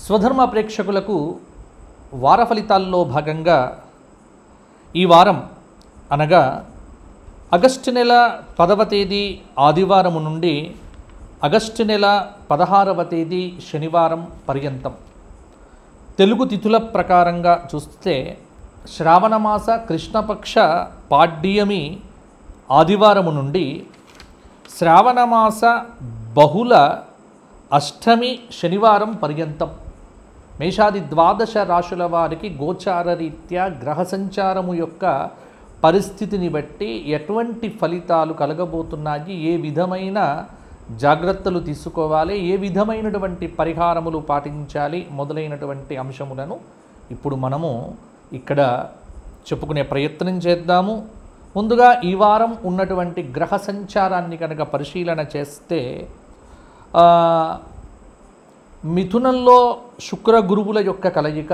స్వధర్మ ప్రేక్షకులకు వార ఫలితాల్లో భాగంగా ఈ వారం అనగా ఆగస్టు నెల 10వ తేదీ ఆదివారం నుండి ఆగస్టు నెల 16వ తేదీ శనివారం పర్యంతం తెలుగు తిథుల ప్రకారంగా చూస్తే శ్రావణమాస కృష్ణపక్ష పాడ్యమి ఆదివారము నుండి శ్రావణమాస బహుళ అష్టమి శనివారం పర్యంతం మేషాది ద్వాదశ రాశుల వారికి గోచార రీత్యా గ్రహ సంచారము యొక్క పరిస్థితిని బట్టి ఎటువంటి ఫలితాలు కలగబోతున్నాయి, ఏ విధమైన జాగ్రత్తలు తీసుకోవాలి, ఏ విధమైనటువంటి పరిహారములు పాటించాలి మొదలైనటువంటి అంశములను ఇప్పుడు మనము ఇక్కడ చెప్పుకునే ప్రయత్నం చేద్దాము. ముందుగా ఈ వారం ఉన్నటువంటి గ్రహ సంచారాన్ని కనుక పరిశీలన చేస్తే మిథునంలో శుక్ర గురువుల యొక్క కలయిక,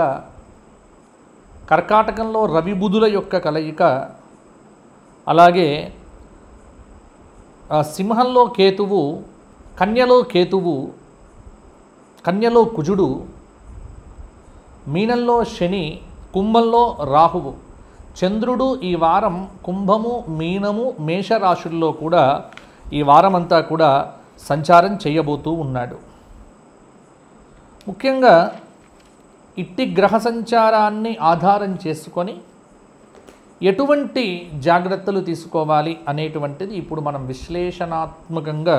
కర్కాటకంలో రవి బుధుల యొక్క కలయిక, అలాగే సింహంలో కేతువు, కన్యలో కేతువు, కన్యలో కుజుడు, మీనంలో శని, కుంభంలో రాహువు. చంద్రుడు ఈ వారం కుంభము, మీనము, మేషరాశుల్లో కూడా ఈ వారమంతా కూడా సంచారం చేయబోతూ ఉన్నాడు. ముఖ్యంగా ఇట్టి గ్రహ సంచారాన్ని ఆధారం చేసుకొని ఎటువంటి జాగ్రత్తలు తీసుకోవాలి అనేటువంటిది ఇప్పుడు మనం విశ్లేషణాత్మకంగా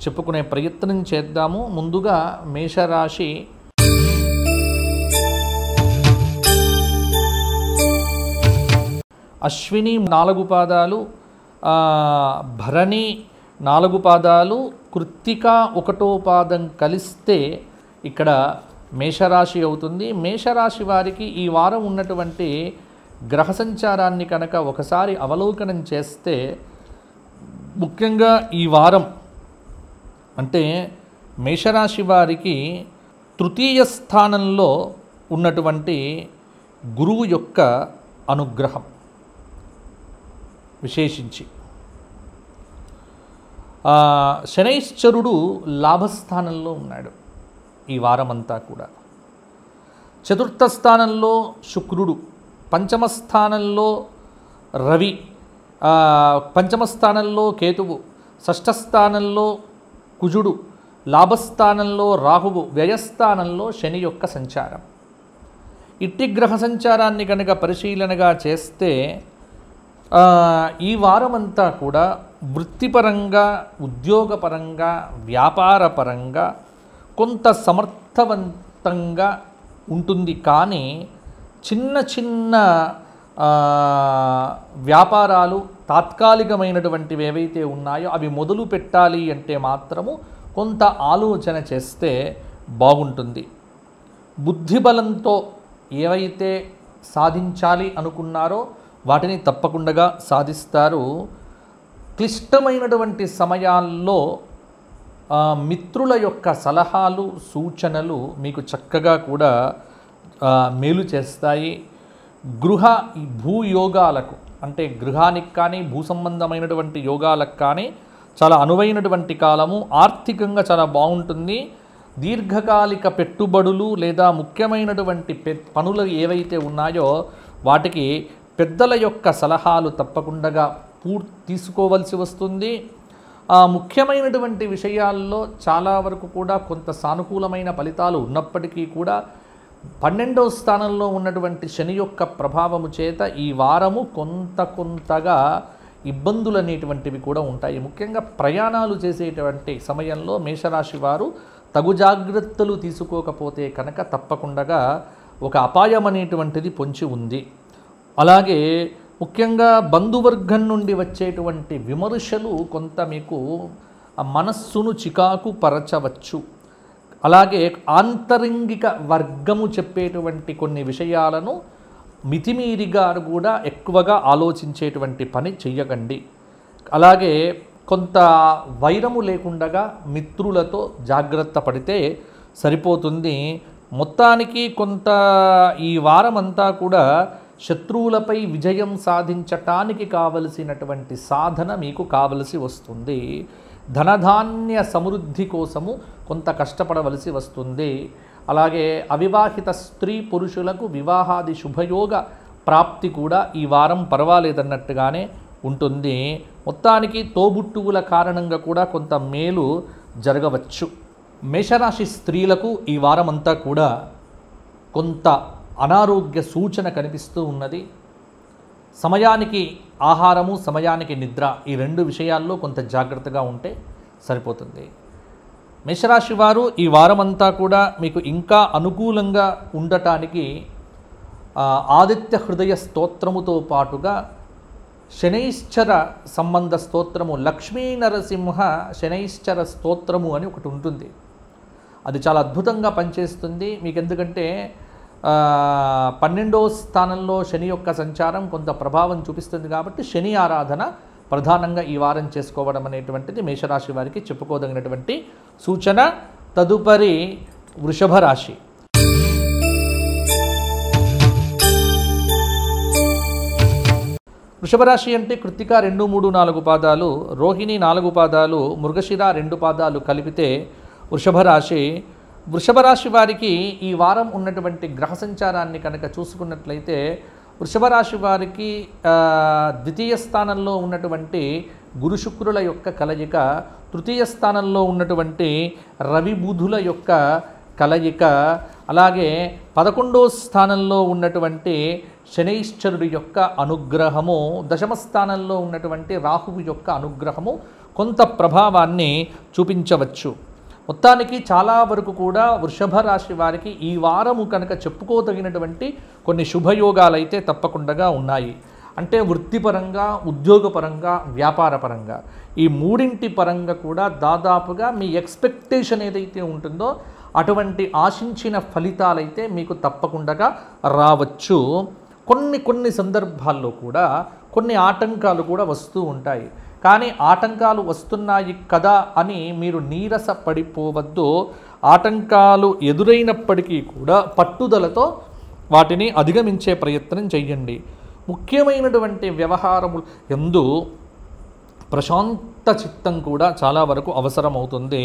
చెప్పుకునే ప్రయత్నం చేద్దాము. ముందుగా మేషరాశి. అశ్విని 4 పాదాలు, భరణి 4 పాదాలు, కృత్తిక 1వ పాదం కలిస్తే ఇక్కడ మేషరాశి అవుతుంది. మేషరాశి వారికి ఈ వారం ఉన్నటువంటి గ్రహ సంచారాన్ని కనుక ఒకసారి అవలోకనం చేస్తే ముఖ్యంగా ఈ వారం అంటే మేషరాశి వారికి తృతీయ స్థానంలో ఉన్నటువంటి గురువు యొక్క అనుగ్రహం విశేషించి, శనైశ్చరుడు లాభస్థానంలో ఉన్నాడు ఈ వారమంతా కూడా. చతుర్థ స్థానంలో శుక్రుడు, పంచమ స్థానంలో రవి, పంచమ స్థానంలో కేతువు, షష్ఠ స్థానంలో కుజుడు, లాభస్థానంలో రాహువు, వ్యయస్థానంలో శని యొక్క సంచారం. ఇట్టి గ్రహ సంచారాన్ని కనుక పరిశీలనగా చేస్తే ఈ వారమంతా కూడా వృత్తిపరంగా, ఉద్యోగపరంగా, వ్యాపారపరంగా కొంత సమర్థవంతంగా ఉంటుంది. కానీ చిన్న చిన్న వ్యాపారాలు తాత్కాలికమైనటువంటివి ఏవైతే ఉన్నాయో అవి మొదలు పెట్టాలి అంటే మాత్రము కొంత ఆలోచన చేస్తే బాగుంటుంది. బుద్ధిబలంతో ఏవైతే సాధించాలి అనుకున్నారో వాటిని తప్పకుండా సాధిస్తారు. క్లిష్టమైనటువంటి సమయాల్లో మిత్రుల యొక్క సలహాలు, సూచనలు మీకు చక్కగా కూడా మేలు చేస్తాయి. భూయోగాలకు అంటే గృహానికి కానీ భూ సంబంధమైనటువంటి యోగాలకు కానీ చాలా అనువైనటువంటి కాలము. ఆర్థికంగా చాలా బాగుంటుంది. దీర్ఘకాలిక పెట్టుబడులు లేదా ముఖ్యమైనటువంటి పనులు ఏవైతే ఉన్నాయో వాటికి పెద్దల యొక్క సలహాలు తప్పకుండా తీసుకోవలసి వస్తుంది. ముఖ్యమైనటువంటి విషయాల్లో చాలా వరకు కూడా కొంత సానుకూలమైన ఫలితాలు ఉన్నప్పటికీ కూడా 12వ స్థానంలో ఉన్నటువంటి శని యొక్క ప్రభావము చేత ఈ వారము కొంతగా ఇబ్బందులు అనేటువంటివి కూడా ఉంటాయి. ముఖ్యంగా ప్రయాణాలు చేసేటువంటి సమయంలో మేషరాశి వారు తగు జాగ్రత్తలు తీసుకోకపోతే కనుక తప్పకుండా ఒక అపాయం అనేటువంటిది పొంచి ఉంది. అలాగే ముఖ్యంగా బంధువర్గం నుండి వచ్చేటువంటి విమర్శలు కొంత మీకు మనస్సును చికాకు పరచవచ్చు. అలాగే ఆంతరంగిక వర్గము చెప్పేటువంటి కొన్ని విషయాలను మితిమీరిగా కూడా ఎక్కువగా ఆలోచించేటువంటి పని చెయ్యకండి. అలాగే కొంత వైరము లేకుండా మిత్రులతో జాగ్రత్త పడితే సరిపోతుంది. మొత్తానికి కొంత ఈ వారమంతా కూడా శత్రువులపై విజయం సాధించటానికి కావలసినటువంటి సాధన మీకు కావలసి వస్తుంది. ధనధాన్య సమృద్ధి కోసము కొంత కష్టపడవలసి వస్తుంది. అలాగే అవివాహిత స్త్రీ పురుషులకు వివాహాది శుభయోగ ప్రాప్తి కూడా ఈ వారం పర్వాలేదన్నట్టుగానే ఉంటుంది. మొత్తానికి తోబుట్టువుల కారణంగా కూడా కొంత మేలు జరగవచ్చు. మేషరాశి స్త్రీలకు ఈ వారం అంతా కూడా కొంత అనారోగ్య సూచన కనిపిస్తూ ఉన్నది. సమయానికి ఆహారము, సమయానికి నిద్ర, ఈ రెండు విషయాల్లో కొంత జాగ్రత్తగా ఉంటే సరిపోతుంది. మేషరాశి వారు ఈ వారమంతా కూడా మీకు ఇంకా అనుకూలంగా ఉండటానికి ఆదిత్య హృదయ స్తోత్రముతో పాటుగా శనైశ్చర సంబంధ స్తోత్రము, లక్ష్మీ నరసింహ శనైశ్చర స్తోత్రము అని ఒకటి ఉంటుంది. అది చాలా అద్భుతంగా పనిచేస్తుంది మీకు. ఎందుకంటే 12వ స్థానంలో శని యొక్క సంచారం కొంత ప్రభావం చూపిస్తుంది కాబట్టి శని ఆరాధన ప్రధానంగా ఈ వారం చేసుకోవడం అనేటువంటిది మేషరాశి వారికి చెప్పుకోదగినటువంటి సూచన. తదుపరి వృషభ రాశి. వృషభ రాశి అంటే కృత్తిక 2, 3, 4 పాదాలు, రోహిణి 4 పాదాలు, మృగశిర 2 పాదాలు కలిపితే వృషభ రాశి. వృషభ రాశి వారికి ఈ వారం ఉన్నటువంటి గ్రహ సంచారాన్ని కనుక చూసుకున్నట్లయితే వృషభ రాశి వారికి ద్వితీయ స్థానంలో ఉన్నటువంటి గురు శుక్రుల యొక్క కలయిక, తృతీయ స్థానంలో ఉన్నటువంటి రవి బుధుల యొక్క కలయిక, అలాగే 11వ స్థానంలో ఉన్నటువంటి శనైశ్చరుడి యొక్క అనుగ్రహము, దశమ స్థానంలో ఉన్నటువంటి రాహువు యొక్క అనుగ్రహము కొంత ప్రభావాన్ని చూపించవచ్చు. మొత్తానికి చాలా వరకు కూడా వృషభ రాశి వారికి ఈ వారము కనుక చెప్పుకోదగినటువంటి కొన్ని శుభయోగాలైతే తప్పకుండా ఉన్నాయి. అంటే వృత్తిపరంగా, ఉద్యోగపరంగా, వ్యాపారపరంగా ఈ మూడింటి పరంగా కూడా దాదాపుగా మీ ఎక్స్పెక్టేషన్ ఏదైతే ఉంటుందో అటువంటి ఆశించిన ఫలితాలైతే మీకు తప్పకుండా రావచ్చు. కొన్ని సందర్భాల్లో కూడా కొన్ని ఆటంకాలు కూడా వస్తూ ఉంటాయి. కానీ ఆటంకాలు వస్తున్నాయి కదా అని మీరు నీరస పడిపోవద్దు. ఆటంకాలు ఎదురైనప్పటికీ కూడా పట్టుదలతో వాటిని అధిగమించే ప్రయత్నం చేయండి. ముఖ్యమైనటువంటి వ్యవహారములు యందు ప్రశాంత చిత్తం కూడా చాలా వరకు అవసరమవుతుంది.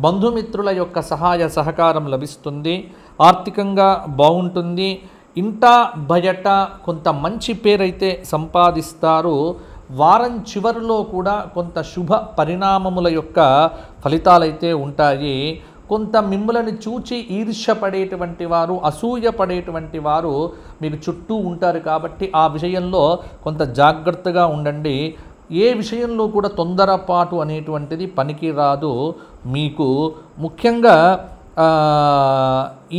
బంధుమిత్రుల యొక్క సహాయ సహకారం లభిస్తుంది. ఆర్థికంగా బాగుంటుంది. ఇంట బయట కొంత మంచి పేరైతే సంపాదిస్తారు. వారం చివరిలో కూడా కొంత శుభ పరిణామముల యొక్క ఫలితాలైతే ఉంటాయి. కొంత మిమ్మల్ని చూచి ఈర్ష్యపడేటువంటి వారు, అసూయపడేటువంటి వారు మీకు చుట్టూ ఉంటారు కాబట్టి ఆ విషయంలో కొంత జాగ్రత్తగా ఉండండి. ఏ విషయంలో కూడా తొందరపాటు అనేటువంటిది పనికి రాదు మీకు. ముఖ్యంగా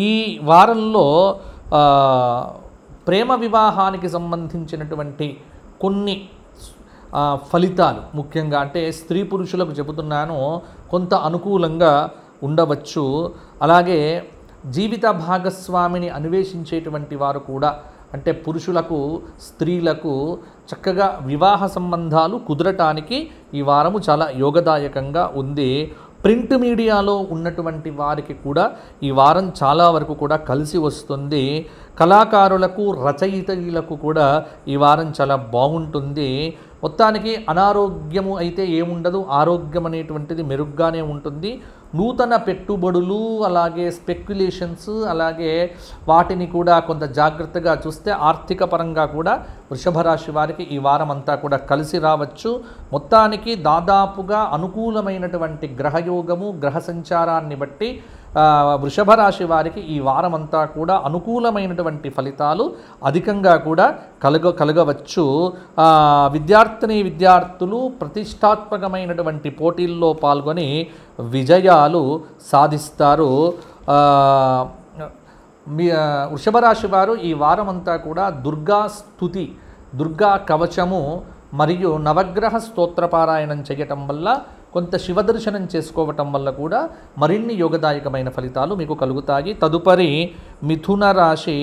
ఈ వారంలో ప్రేమ వివాహానికి సంబంధించినటువంటి కొన్ని ఫలితాలు ముఖ్యంగా అంటే స్త్రీ పురుషులకు చెబుతున్నాను కొంత అనుకూలంగా ఉండవచ్చు. అలాగే జీవిత భాగస్వామిని అన్వేషించేటువంటి వారు కూడా అంటే పురుషులకు స్త్రీలకు చక్కగా వివాహ సంబంధాలు కుదరటానికి ఈ వారము చాలా యోగదాయకంగా ఉంది. ప్రింట్ మీడియాలో ఉన్నటువంటి వారికి కూడా ఈ వారం చాలా వరకు కూడా కలిసి వస్తుంది. కళాకారులకు, రచయితలకు కూడా ఈ వారం చాలా బాగుంటుంది. మొత్తానికి అనారోగ్యము అయితే ఏముండదు, ఆరోగ్యం అనేటువంటిది మెరుగ్గానే ఉంటుంది. నూతన పెట్టుబడులు, అలాగే స్పెక్యులేషన్స్, అలాగే వాటిని కూడా కొంత జాగ్రత్తగా చూస్తే ఆర్థిక పరంగా కూడా వృషభ రాశి వారికి ఈ వారం అంతా కూడా కలిసి రావచ్చు. మొత్తానికి దాదాపుగా అనుకూలమైనటువంటి గ్రహయోగము, గ్రహ సంచారాన్ని బట్టి వృషభ రాశి వారికి ఈ వారం అంతా కూడా అనుకూలమైనటువంటి ఫలితాలు అధికంగా కూడా కలగవచ్చు. విద్యార్థులు ప్రతిష్టాత్మకమైనటువంటి పోటీల్లో పాల్గొని విజయాలు సాధిస్తారు. వృషభ రాశి వారు ఈ వారం అంతా కూడా దుర్గా స్తుతి, దుర్గా కవచము మరియు నవగ్రహ స్తోత్రపారాయణం చేయటం వల్ల, కొంత శివదర్శనం చేసుకోవటం వల్ల కూడా మరిన్ని యోగదాయకమైన ఫలితాలు మీకు కలుగుతాయి. తదుపరి మిథున రాశి.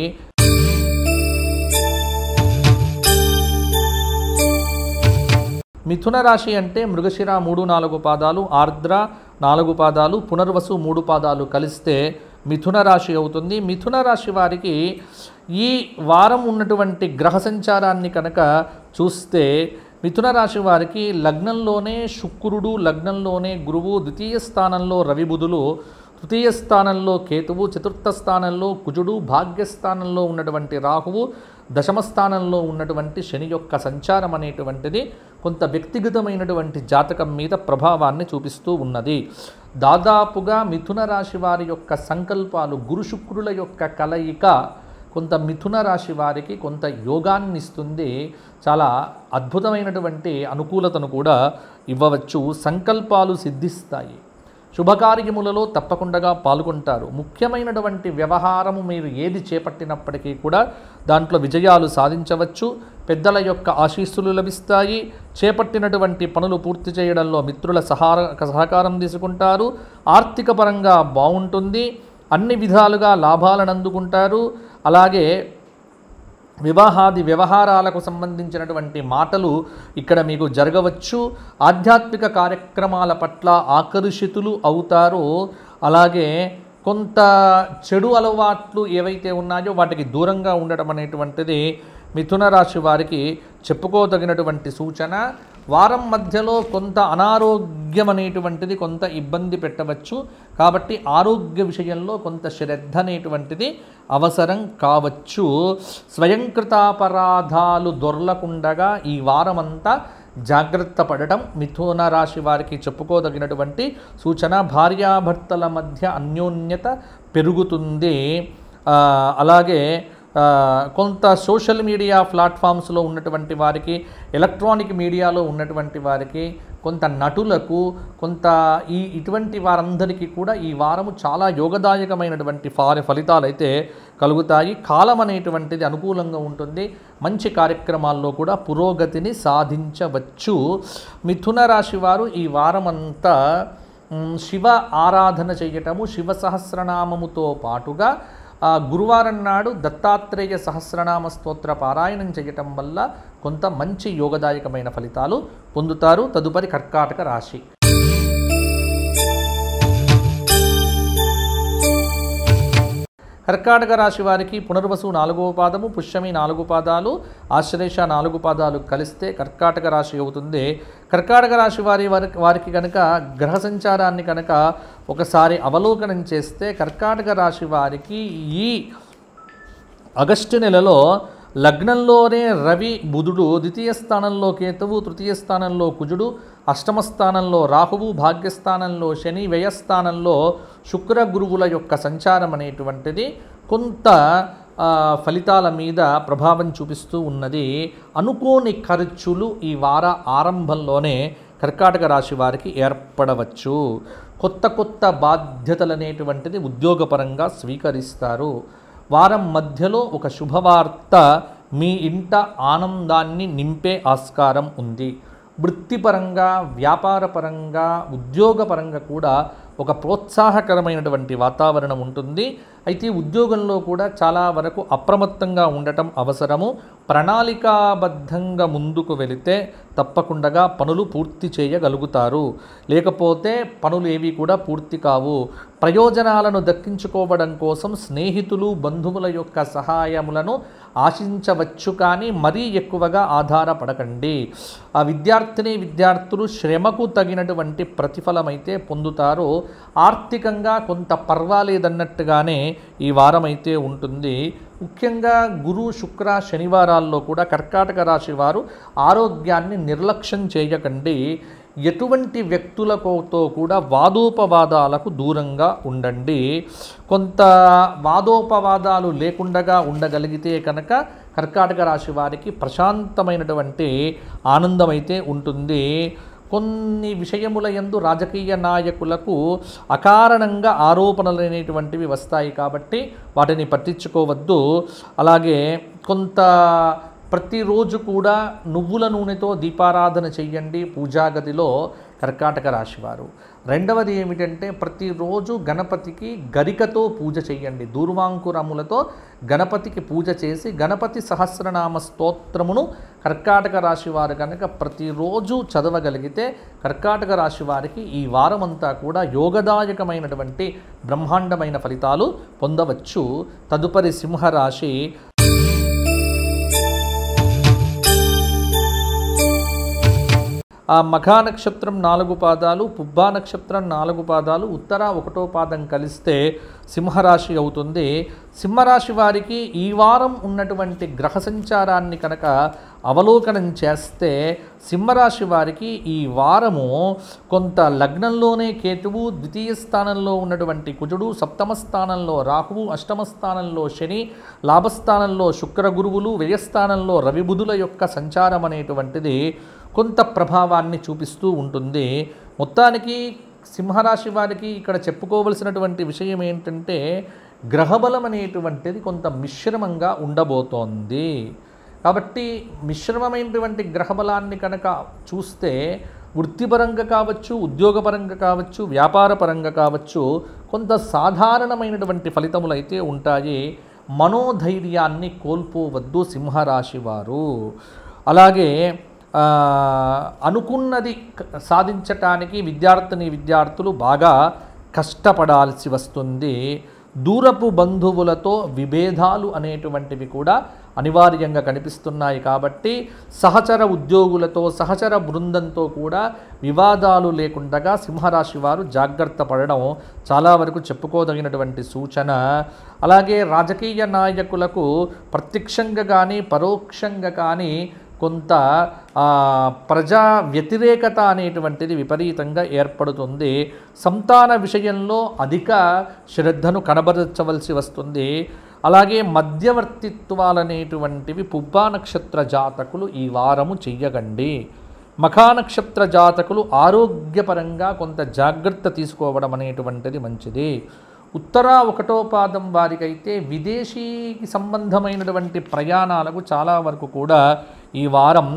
మిథున రాశి అంటే మృగశిర 3, 4 పాదాలు, ఆర్ద్ర 4 పాదాలు, పునర్వసు 3 పాదాలు కలిస్తే మిథున రాశి అవుతుంది. మిథున రాశి వారికి ఈ వారం ఉన్నటువంటి గ్రహ సంచారాన్ని కనుక చూస్తే మిథున రాశి వారికి లగ్నంలోనే శుక్రుడు, లగ్నంలోనే గురువు, ద్వితీయ స్థానంలో రవి బుధులు, తృతీయ స్థానంలో కేతువు, చతుర్థ స్థానంలో కుజుడు, భాగ్యస్థానంలో ఉన్నటువంటి రాహువు, దశమ స్థానంలో ఉన్నటువంటి శని యొక్క సంచారం అనేటువంటిది కొంత వ్యక్తిగతమైనటువంటి జాతకం మీద ప్రభావాన్ని చూపిస్తూ ఉన్నది. దాదాపుగా మిథున రాశి వారి యొక్క సంకల్పాలు, గురు శుక్రుల యొక్క కలయిక కొంత మిథున రాశి వారికి కొంత యోగాన్ని ఇస్తుంది. చాలా అద్భుతమైనటువంటి అనుకూలతను కూడా ఇవ్వవచ్చు. సంకల్పాలు సిద్ధిస్తాయి. శుభకార్యములలో తప్పకుండా పాల్గొంటారు. ముఖ్యమైనటువంటి వ్యవహారము మీరు ఏది చేపట్టినప్పటికీ కూడా దాంట్లో విజయాలు సాధించవచ్చు. పెద్దల యొక్క ఆశీస్సులు లభిస్తాయి. చేపట్టినటువంటి పనులు పూర్తి చేయడంలో మిత్రుల సహకారం తీసుకుంటారు. ఆర్థిక పరంగా బాగుంటుంది. అన్ని విధాలుగా లాభాలను అందుకుంటారు. అలాగే వివాహాది వ్యవహారాలకు సంబంధించినటువంటి మాటలు ఇక్కడ మీకు జరగవచ్చు. ఆధ్యాత్మిక కార్యక్రమాల పట్ల ఆకర్షితులు అవుతారు. అలాగే కొంత చెడు అలవాట్లు ఏవైతే ఉన్నాయో వాటికి దూరంగా ఉండటం అనేటువంటిది మిథున రాశి వారికి చెప్పుకోదగినటువంటి సూచన. వారం మధ్యలో కొంత అనారోగ్యం అనేటువంటిది కొంత ఇబ్బంది పెట్టవచ్చు. కాబట్టి ఆరోగ్య విషయంలో కొంత శ్రద్ధ అనేటువంటిది అవసరం కావచ్చు. స్వయంకృతాపరాధాలు దొర్లకుండగా ఈ వారమంతా జాగ్రత్త పడటం మిథున రాశి వారికి చెప్పుకోదగినటువంటి సూచన. భార్యాభర్తల మధ్య అన్యోన్యత పెరుగుతుంది. అలాగే కొంత సోషల్ మీడియా ప్లాట్ఫామ్స్లో ఉన్నటువంటి వారికి, ఎలక్ట్రానిక్ మీడియాలో ఉన్నటువంటి వారికి, కొంత నటులకు, కొంత ఇటువంటి వారందరికీ కూడా ఈ వారము చాలా యోగదాయకమైనటువంటి ఫలితాలు అయితే కలుగుతాయి. కాలం అనేటువంటిది అనుకూలంగా ఉంటుంది. మంచి కార్యక్రమాల్లో కూడా పురోగతిని సాధించవచ్చు. మిథున రాశి వారు ఈ వారమంతా శివ ఆరాధన చేయటము, శివ సహస్రనామముతో పాటుగా గురువారం నాడు దత్తాత్రేయ సహస్రనామ స్తోత్ర పారాయణం చేయటం వల్ల కొంత మంచి యోగదాయకమైన ఫలితాలు పొందుతారు. తదుపరి కర్కాటక రాశి. కర్కాటక రాశి వారికి పునర్వసు 4వ పాదము, పుష్యమి 4 పాదాలు, ఆశ్లేష 4 పాదాలు కలిస్తే కర్కాటక రాశి అవుతుంది. కర్కాటక రాశి వారికి కనుక గ్రహ సంచారాన్ని కనుక ఒకసారి అవలోకనం చేస్తే కర్కాటక రాశి వారికి ఈ ఆగస్టు నెలలో లగ్నంలోనే రవి బుధుడు, ద్వితీయ స్థానంలో కేతువు, తృతీయ స్థానంలో కుజుడు, అష్టమ స్థానంలో రాహువు, భాగ్యస్థానంలో శని, వ్యయస్థానంలో శుక్ర గురువుల యొక్క సంచారం అనేటువంటిది కొంత ఫలితాల మీద ప్రభావం చూపిస్తూ ఉన్నది. అనుకోని ఖర్చులు ఈ వార ఆరంభంలోనే కర్కాటక రాశి వారికి ఏర్పడవచ్చు. కొత్త బాధ్యతలు అనేటువంటిది ఉద్యోగపరంగా స్వీకరిస్తారు. వారం మధ్యలో ఒక శుభవార్త మీ ఇంట ఆనందాన్ని నింపే ఆస్కారం ఉంది. వృత్తిపరంగా, వ్యాపారపరంగా, ఉద్యోగపరంగా కూడా ఒక ప్రోత్సాహకరమైనటువంటి వాతావరణం ఉంటుంది. అయితే ఉద్యోగంలో కూడా చాలా వరకు అప్రమత్తంగా ఉండటం అవసరము. ప్రణాళికాబద్ధంగా ముందుకు వెళితే తప్పకుండా పనులు పూర్తి చేయగలుగుతారు. లేకపోతే పనులు ఏవి కూడా పూర్తి కావు. ప్రయోజనాలను దక్కించుకోవడం కోసం స్నేహితులు, బంధువుల యొక్క సహాయములను ఆశించవచ్చు, కానీ మరీ ఎక్కువగా ఆధారపడకండి. ఆ విద్యార్థులు శ్రమకు తగినటువంటి ప్రతిఫలం అయితే పొందుతారు. ఆర్థికంగా కొంత పర్వాలేదన్నట్టుగానే ఈ వారం అయితే ఉంటుంది. ముఖ్యంగా గురు, శుక్ర, శనివారాల్లో కూడా కర్కాటక రాశి వారు ఆరోగ్యాన్ని నిర్లక్ష్యం చేయకండి. ఎటువంటి వ్యక్తులతో కూడా వాదోపవాదాలకు దూరంగా ఉండండి. కొంత వాదోపవాదాలు లేకుండా ఉండగలిగితే కనుక కర్కాటక రాశి వారికి ప్రశాంతమైనటువంటి ఆనందం అయితే ఉంటుంది. కొన్ని విషయముల యందు రాజకీయ నాయకులకు అకారణంగా ఆరోపణలు అనేటువంటివి వస్తాయి కాబట్టి వాటిని పట్టించుకోవద్దు. అలాగే కొంత ప్రతిరోజు కూడా నువ్వుల నూనెతో దీపారాధన చెయ్యండి పూజాగదిలో కర్కాటక రాశివారు. రెండవది ఏమిటంటే ప్రతిరోజు గణపతికి గరికతో పూజ చెయ్యండి. దూర్వాంకురములతో గణపతికి పూజ చేసి గణపతి సహస్రనామ స్తోత్రమును కర్కాటక రాశి వారు కనుక ప్రతిరోజు చదవగలిగితే కర్కాటక రాశి వారికి ఈ వారమంతా కూడా యోగదాయకమైనటువంటి బ్రహ్మాండమైన ఫలితాలు పొందవచ్చు. తదుపరి సింహరాశి. ఆ మఖా నక్షత్రం 4 పాదాలు, పుబ్బా నక్షత్రం 4 పాదాలు, ఉత్తర 1వ పాదం కలిస్తే సింహరాశి అవుతుంది. సింహరాశి వారికి ఈ వారం ఉన్నటువంటి గ్రహ సంచారాన్ని కనుక అవలోకనం చేస్తే సింహరాశి వారికి ఈ వారము కొంత లగ్నంలోనే కేతువు, ద్వితీయ స్థానంలో ఉన్నటువంటి కుజుడు, సప్తమ స్థానంలో రాహువు, అష్టమ స్థానంలో శని, లాభస్థానంలో శుక్ర గురువులు, వ్యయస్థానంలో రవి బుధుల యొక్క సంచారం అనేటువంటిది కొంత ప్రభావాన్ని చూపిస్తూ ఉంటుంది. మొత్తానికి సింహరాశి వారికి ఇక్కడ చెప్పుకోవలసినటువంటి విషయం ఏంటంటే గ్రహబలం అనేటువంటిది కొంత మిశ్రమంగా ఉండబోతోంది. కాబట్టి మిశ్రమమైనటువంటి గ్రహబలాన్ని కనుక చూస్తే వృత్తిపరంగా కావచ్చు, ఉద్యోగపరంగా కావచ్చు, వ్యాపారపరంగా కావచ్చు కొంత సాధారణమైనటువంటి ఫలితములు అయితే ఉంటాయి. మనోధైర్యాన్ని కోల్పోవద్దు సింహరాశి వారు. అలాగే అనుకున్నది సాధించటానికి విద్యార్థులు బాగా కష్టపడాల్సి వస్తుంది. దూరపు బంధువులతో విభేదాలు అనేటువంటివి కూడా అనివార్యంగా కనిపిస్తున్నాయి. కాబట్టి సహచర ఉద్యోగులతో, సహచర బృందంతో కూడా వివాదాలు లేకుండా సింహరాశి వారు జాగ్రత్త పడడం చాలా వరకు చెప్పుకోదగినటువంటి సూచన. అలాగే రాజకీయ నాయకులకు ప్రత్యక్షంగా కానీ పరోక్షంగా కానీ కొంత ప్రజా వ్యతిరేకత అనేటువంటిది విపరీతంగా ఏర్పడుతుంది. సంతాన విషయంలో అధిక శ్రద్ధను కనబరచవలసి వస్తుంది. అలాగే మధ్యవర్తిత్వాలనేటువంటివి పుబ్బా నక్షత్ర జాతకులు ఈ వారము చెయ్యకండి. మఖా నక్షత్ర జాతకులు ఆరోగ్యపరంగా కొంత జాగ్రత్త తీసుకోవడం అనేటువంటిది మంచిది. ఉత్తర 1వ పాదం వారికైతే విదేశీకి సంబంధమైనటువంటి ప్రయాణాలకు చాలా వరకు కూడా ఈ వారం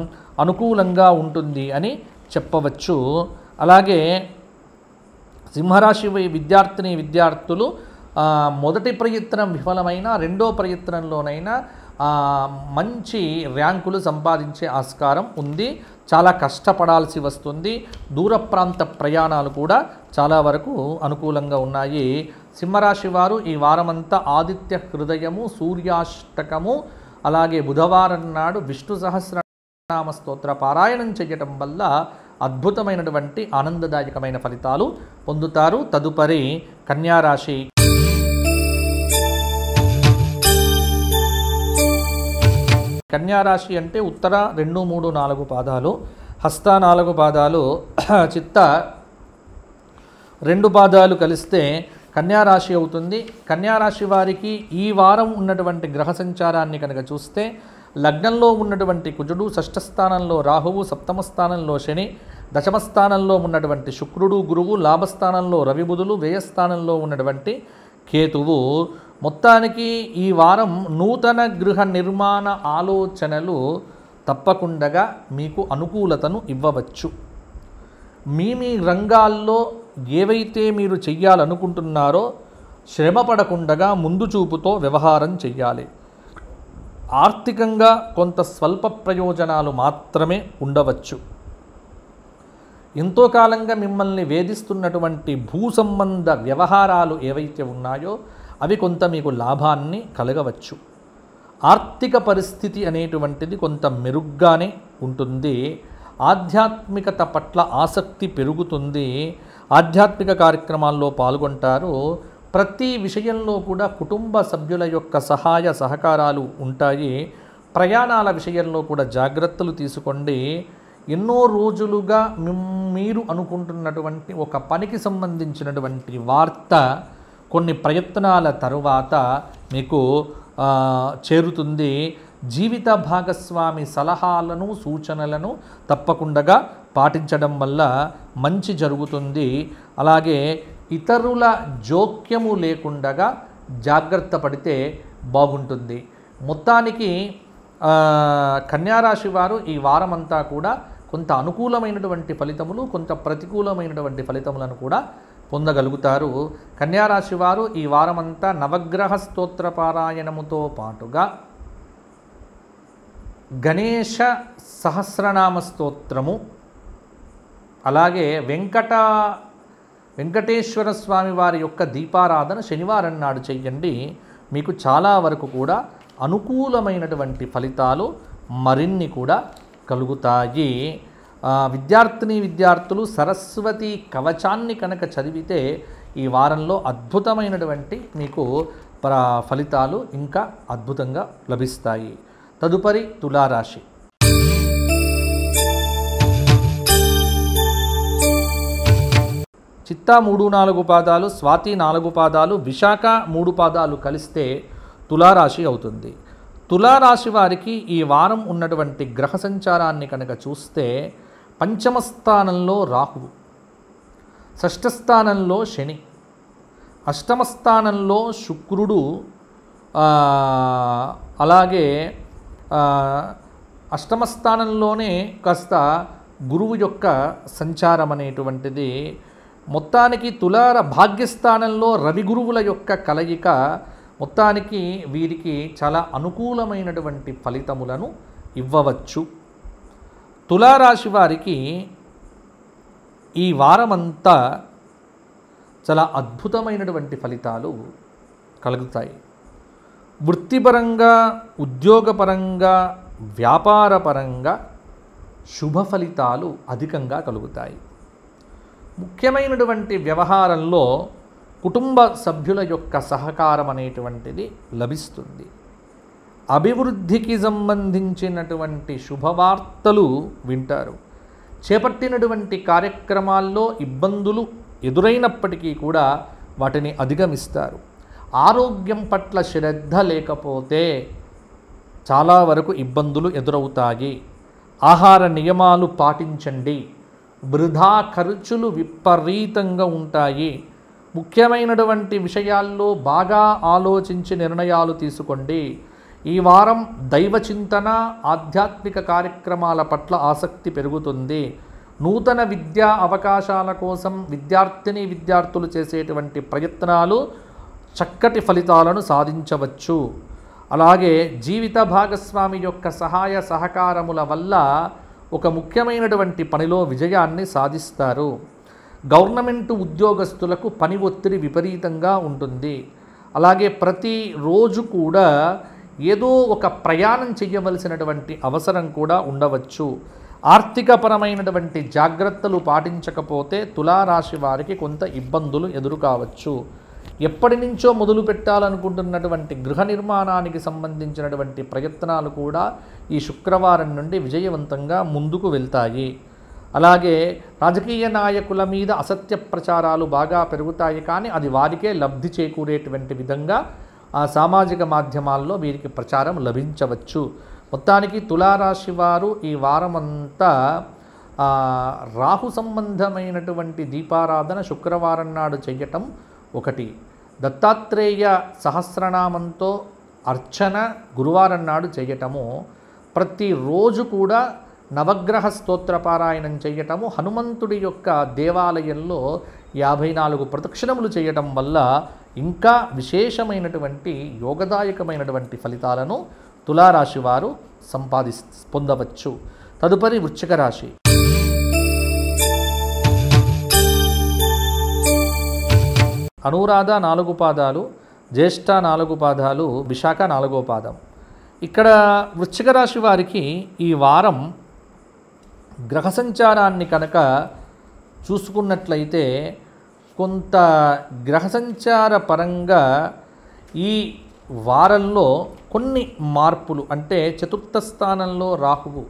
అనుకూలంగా ఉంటుంది అని చెప్పవచ్చు. అలాగే సింహరాశి విద్యార్థులు మొదటి ప్రయత్నం విఫలమైన రెండో ప్రయత్నంలోనైనా మంచి ర్యాంకులు సంపాదించే ఆస్కారం ఉంది. చాలా కష్టపడాల్సి వస్తుంది. దూర ప్రాంత ప్రయాణాలు కూడా చాలా వరకు అనుకూలంగా ఉన్నాయి. సింహరాశి వారు ఈ వారమంతా ఆదిత్య హృదయము, సూర్యాష్టకము, అలాగే బుధవారం నాడు విష్ణు సహస్రనామ స్తోత్ర పారాయణం చేయటం వల్ల అద్భుతమైనటువంటి ఆనందదాయకమైన ఫలితాలు పొందుతారు. తదుపరి కన్యారాశి. కన్యారాశి అంటే ఉత్తర 2, 3, 4 పాదాలు, హస్త 4 పాదాలు, చిత్త 2 పాదాలు కలిస్తే కన్యారాశి అవుతుంది. కన్యారాశి వారికి ఈ వారం ఉన్నటువంటి గ్రహ సంచారాన్ని కనుక చూస్తే లగ్నంలో ఉన్నటువంటి కుజుడు, షష్ఠ స్థానంలో రాహువు, సప్తమ స్థానంలో శని, దశమ స్థానంలో ఉన్నటువంటి శుక్రుడు గురువు, లాభస్థానంలో రవి బుధులు, వ్యయస్థానంలో ఉన్నటువంటి కేతువు. మొత్తానికి ఈ వారం నూతన గృహ నిర్మాణ ఆలోచనలు తప్పకుండా మీకు అనుకూలతను ఇవ్వవచ్చు. మీ రంగాల్లో ఏవైతే మీరు చెయ్యాలనుకుంటున్నారో శ్రమ పడకుండా ముందు చూపుతో వ్యవహారం చెయ్యాలి. ఆర్థికంగా కొంత స్వల్ప ప్రయోజనాలు మాత్రమే ఉండవచ్చు. ఎంతో కాలంగా మిమ్మల్ని వేధిస్తున్నటువంటి భూ సంబంధ వ్యవహారాలు ఏవైతే ఉన్నాయో అవి కొంత మీకు లాభాన్ని కలగవచ్చు. ఆర్థిక పరిస్థితి అనేటువంటిది కొంత మెరుగ్గానే ఉంటుంది. ఆధ్యాత్మికత పట్ల ఆసక్తి పెరుగుతుంది. ఆధ్యాత్మిక కార్యక్రమాల్లో పాల్గొంటారు. ప్రతి విషయంలో కూడా కుటుంబ సభ్యుల యొక్క సహాయ సహకారాలు ఉంటాయి. ప్రయాణాల విషయంలో కూడా జాగ్రత్తలు తీసుకోండి. ఎన్నో రోజులుగా మీరు అనుకుంటున్నటువంటి ఒక పనికి సంబంధించినటువంటి వార్త కొన్ని ప్రయత్నాల తరువాత మీకు చేరుతుంది. జీవిత భాగస్వామి సలహాలను సూచనలను తప్పకుండా పాటించడం వల్ల మంచి జరుగుతుంది. అలాగే ఇతరుల జోక్యము లేకుండా జాగ్రత్త పడితే బాగుంటుంది. మొత్తానికి కన్యారాశి వారు ఈ వారమంతా కూడా కొంత అనుకూలమైనటువంటి ఫలితములు, కొంత ప్రతికూలమైనటువంటి ఫలితములను కూడా పొందగలుగుతారు. కన్యారాశి వారు ఈ వారమంతా నవగ్రహ స్తోత్ర పారాయణముతో పాటుగా గణేశ సహస్రనామ స్తోత్రము, అలాగే వెంకటేశ్వర స్వామి వారి యొక్క దీపారాధన శనివారం నాడు చెయ్యండి. మీకు చాలా వరకు కూడా అనుకూలమైనటువంటి ఫలితాలు మరిన్ని కూడా కలుగుతాయి. విద్యార్థులు సరస్వతి కవచాన్ని కనుక చదివితే ఈ వారంలో అద్భుతమైనటువంటి మీకు ఫలితాలు ఇంకా అద్భుతంగా లభిస్తాయి. తదుపరి తులారాశి. చిత్తా 3-4 పాదాలు, స్వాతి 4 పాదాలు, విశాఖ 3 పాదాలు కలిస్తే తులారాశి అవుతుంది. తులారాశి వారికి ఈ వారం ఉన్నటువంటి గ్రహ సంచారాన్ని కనుక చూస్తే పంచమ స్థానంలో రాహువు, షష్ఠ స్థానంలో శని, అష్టమ స్థానంలో శుక్రుడు, అలాగే అష్టమ స్థానంలోనే కాస్త గురువు యొక్క సంచారం అనేటువంటిది. మొత్తానికి భాగ్యస్థానంలో రవి గురువుల యొక్క కలయిక మొత్తానికి వీరికి చాలా అనుకూలమైనటువంటి ఫలితములను ఇవ్వవచ్చు. తులారాశి వారికి ఈ వారమంతా చాలా అద్భుతమైనటువంటి ఫలితాలు కలుగుతాయి. వృత్తిపరంగా, ఉద్యోగపరంగా, వ్యాపారపరంగా శుభ ఫలితాలు అధికంగా కలుగుతాయి. ముఖ్యమైనటువంటి వ్యవహారంలో కుటుంబ సభ్యుల యొక్క సహకారం అనేటువంటిది లభిస్తుంది. అభివృద్ధికి సంబంధించినటువంటి శుభవార్తలు వింటారు. చేపట్టినటువంటి కార్యక్రమాల్లో ఇబ్బందులు ఎదురైనప్పటికీ కూడా వాటిని అధిగమిస్తారు. ఆరోగ్యం పట్ల శ్రద్ధ లేకపోతే చాలా వరకు ఇబ్బందులు ఎదురవుతాయి. ఆహార నియమాలు పాటించండి. వృధా ఖర్చులు విపరీతంగా ఉంటాయి. ముఖ్యమైనటువంటి విషయాల్లో బాగా ఆలోచించి నిర్ణయాలు తీసుకోండి. ఈ వారం దైవ చింతన, ఆధ్యాత్మిక కార్యక్రమాల పట్ల ఆసక్తి పెరుగుతుంది. నూతన విద్యా అవకాశాల కోసం విద్యార్థులు చేసేటువంటి ప్రయత్నాలు చక్కటి ఫలితాలను సాధించవచ్చు. అలాగే జీవిత భాగస్వామి యొక్క సహాయ సహకారముల వల్ల ఒక ముఖ్యమైనటువంటి పనిలో విజయాన్ని సాధిస్తారు. గవర్నమెంట్ ఉద్యోగస్తులకు పని ఒత్తిడి విపరీతంగా ఉంటుంది. అలాగే ప్రతిరోజు కూడా ఏదో ఒక ప్రయాణం చేయవలసినటువంటి అవసరం కూడా ఉండవచ్చు. ఆర్థికపరమైనటువంటి జాగ్రత్తలు పాటించకపోతే తులారాశి వారికి కొంత ఇబ్బందులు ఎదురు కావచ్చు. ఎప్పటి నుంచో మొదలు పెట్టాలనుకుంటున్నటువంటి గృహ నిర్మాణానికి సంబంధించినటువంటి ప్రయత్నాలు కూడా ఈ శుక్రవారం నుండి విజయవంతంగా ముందుకు వెళ్తాయి. అలాగే రాజకీయ నాయకుల మీద అసత్య ప్రచారాలు బాగా పెరుగుతాయి, కానీ అది వారికే లబ్ధి చేకూరేటువంటి విధంగా ఆ సామాజిక మాధ్యమాల్లో వీరికి ప్రచారం లభించవచ్చు. మొత్తానికి తులారాశి వారు ఈ వారమంతా రాహు సంబంధమైనటువంటి దీపారాధన శుక్రవారం నాడు చేయటం ఒకటి, దత్తాత్రేయ సహస్రనామంతో అర్చన గురువారం నాడు చేయటము, ప్రతిరోజు కూడా నవగ్రహ స్తోత్రపారాయణం చేయటము, హనుమంతుడి యొక్క దేవాలయంలో 54 ప్రదక్షిణములు చేయటం వల్ల ఇంకా విశేషమైనటువంటి యోగదాయకమైనటువంటి ఫలితాలను తులారాశి వారు పొందవచ్చు. తదుపరి వృశ్చిక రాశి. అనురాధ 4 పాదాలు, జ్యేష్ఠ 4 పాదాలు, విశాఖ 4వ పాదం. ఇక్కడ వృశ్చిక రాశి వారికి ఈ వారం గ్రహ సంచారాన్ని కనుక చూసుకున్నట్లయితే కొంత గ్రహ సంచార పరంగా ఈ వారంలో కొన్ని మార్పులు, అంటే చతుర్థ స్థానంలో రాహువు,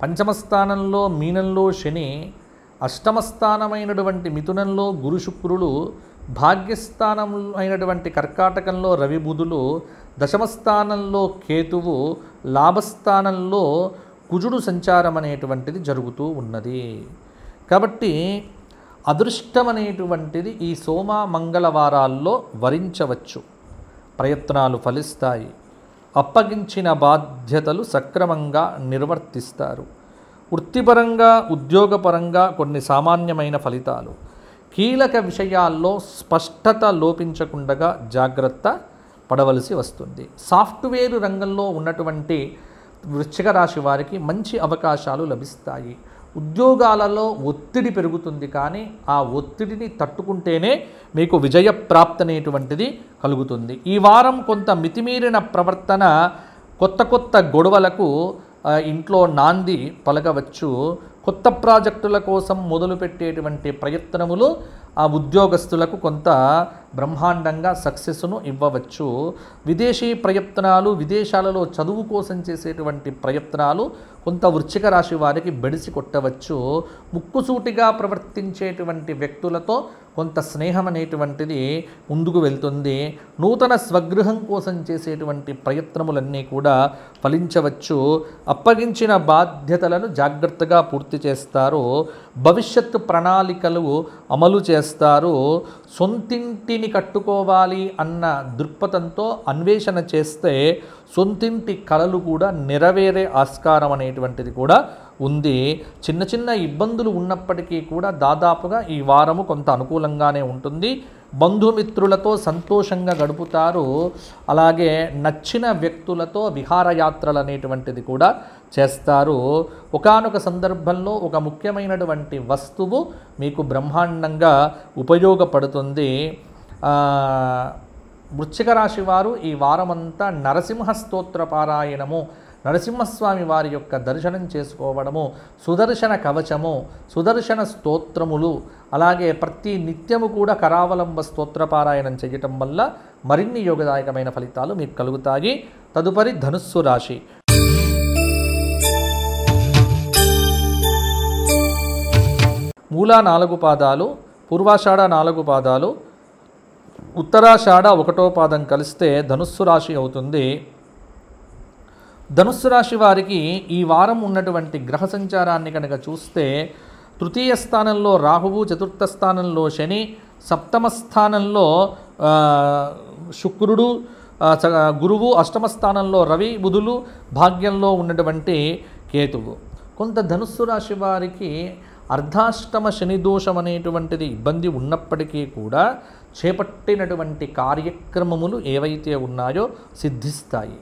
పంచమ స్థానంలో మీనంలో శని, అష్టమ స్థానమైనటువంటి మిథునంలో గురు శుక్రులు, భాగ్యస్థానం అయినటువంటి కర్కాటకంలో రవి బుధులు, దశమ స్థానంలో కేతువు, లాభస్థానంలో కుజుడు సంచారం అనేటువంటిది జరుగుతూ ఉన్నది. కాబట్టి అదృష్టం అనేటువంటిది ఈ సోమ మంగళవారాల్లో వరించవచ్చు. ప్రయత్నాలు ఫలిస్తాయి. అప్పగించిన బాధ్యతలు సక్రమంగా నిర్వర్తిస్తారు. వృత్తిపరంగా, ఉద్యోగపరంగా కొన్ని సామాన్యమైన ఫలితాలు. కీలక విషయాల్లో స్పష్టత లోపించకుండా జాగ్రత్త పడవలసి వస్తుంది. సాఫ్ట్వేర్ రంగంలో ఉన్నటువంటి వృశ్చిక రాశి వారికి మంచి అవకాశాలు లభిస్తాయి. ఉద్యోగాలలో ఒత్తిడి పెరుగుతుంది, కానీ ఆ ఒత్తిడిని తట్టుకుంటేనే మీకు విజయప్రాప్తి అనేటువంటిది కలుగుతుంది. ఈ వారం కొంత మితిమీరిన ప్రవర్తన కొత్త గొడవలకు ఇంట్లో నాంది పలకవచ్చు. కొత్త ప్రాజెక్టుల కోసం మొదలుపెట్టేటువంటి ప్రయత్నములు ఆ ఉద్యోగస్తులకు కొంత బ్రహ్మాండంగా సక్సెస్ను ఇవ్వవచ్చు. విదేశీ ప్రయత్నాలు, విదేశాలలో చదువు కోసం చేసేటువంటి ప్రయత్నాలు కొంత వృశ్చిక రాశి వారికి బెడిసి కొట్టవచ్చు. ముక్కుసూటిగా ప్రవర్తించేటువంటి వ్యక్తులతో కొంత స్నేహం అనేటువంటిది ముందుకు వెళ్తుంది. నూతన స్వగృహం కోసం చేసేటువంటి ప్రయత్నములన్నీ కూడా ఫలించవచ్చు. అప్పగించిన బాధ్యతలను జాగ్రత్తగా పూర్తి చేస్తారు. భవిష్యత్తు ప్రణాళికలు అమలు చేస్తారు. సొంతింటిని కట్టుకోవాలి అన్న దృక్పథంతో అన్వేషణ చేస్తే సొంతింటి కలలు కూడా నెరవేరే ఆస్కారం అనేటువంటిది కూడా ఉంది. చిన్న చిన్న ఇబ్బందులు ఉన్నప్పటికీ కూడా దాదాపుగా ఈ వారము కొంత అనుకూలంగానే ఉంటుంది. బంధుమిత్రులతో సంతోషంగా గడుపుతారు. అలాగే నచ్చిన వ్యక్తులతో విహారయాత్రలు అనేటువంటిది కూడా చేస్తారు. ఒకానొక సందర్భంలో ఒక ముఖ్యమైనటువంటి వస్తువు మీకు బ్రహ్మాండంగా ఉపయోగపడుతుంది. వృశ్చిక రాశి వారు ఈ వారమంతా నరసింహ స్తోత్ర పారాయణము, నరసింహస్వామి వారి యొక్క దర్శనం చేసుకోవడము, సుదర్శన కవచము, సుదర్శన స్తోత్రములు, అలాగే ప్రతి నిత్యము కూడా కరావలంబ స్తోత్రపారాయణం చేయటం వల్ల మరిన్ని యోగదాయకమైన ఫలితాలు మీకు కలుగుతాయి. తదుపరి ధనుస్సు రాశి. మూలా 4 పాదాలు, పూర్వాషాఢ 4 పాదాలు, ఉత్తరాషాఢ 1వ పాదం కలిస్తే ధనుస్సు రాశి అవుతుంది. ధనుస్సు రాశి వారికి ఈ వారం ఉన్నటువంటి గ్రహ సంచారాన్ని కనుక చూస్తే తృతీయ స్థానంలో రాహువు, చతుర్థ స్థానంలో శని, సప్తమ స్థానంలో శుక్రుడు, గురువు, అష్టమ స్థానంలో రవి, బుధులు, భాగ్యంలో ఉన్నటువంటి కేతువు. కొంత ధనుస్సు రాశి వారికి అర్ధాష్టమ శని దోషం అనేటువంటిది ఇబ్బంది ఉన్నప్పటికీ కూడా చేపట్టినటువంటి కార్యక్రమములు ఏవైతే ఉన్నాయో సిద్ధిస్తాయి.